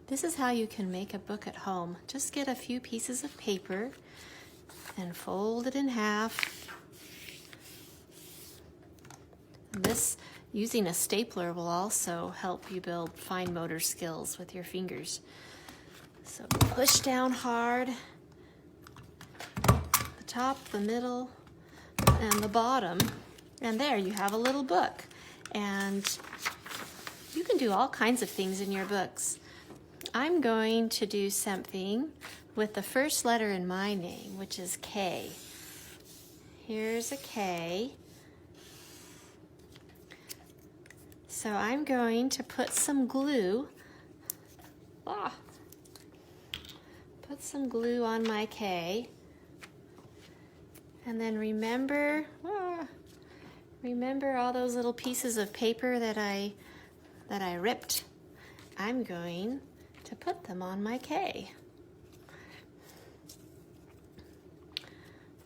This is how you can make a book at home. Just get a few pieces of paper and fold it in half. This, using a stapler, will also help you build fine motor skills with your fingers. So push down hard, the top, the middle, and the bottom, and there you have a little book. And you can do all kinds of things in your books. I'm going to do something with the first letter in my name, which is K. Here's a K. So I'm going to put some glue. Put some glue on my K. And then remember all those little pieces of paper that I ripped? I'm going to put them on my K.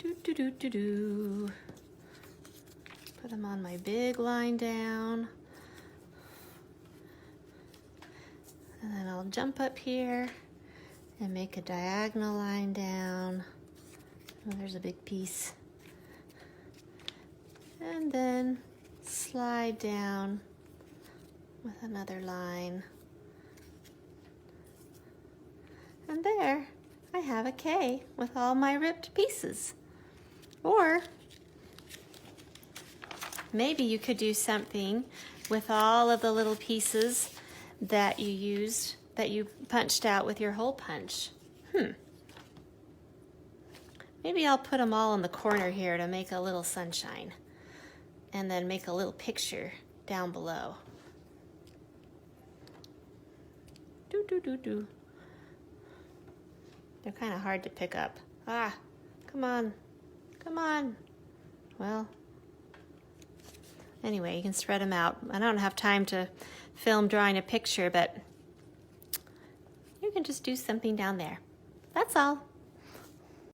Put them on my big line down. And then I'll jump up here and make a diagonal line down. Oh, there's a big piece. And then slide down with another line. And there, I have a K with all my ripped pieces. Or maybe you could do something with all of the little pieces that you used, that you punched out with your hole punch. Maybe I'll put them all in the corner here to make a little sunshine, and then make a little picture down below. They're kind of hard to pick up. Come on. Well, anyway, you can spread them out. I don't have time to film drawing a picture, but you can just do something down there. That's all.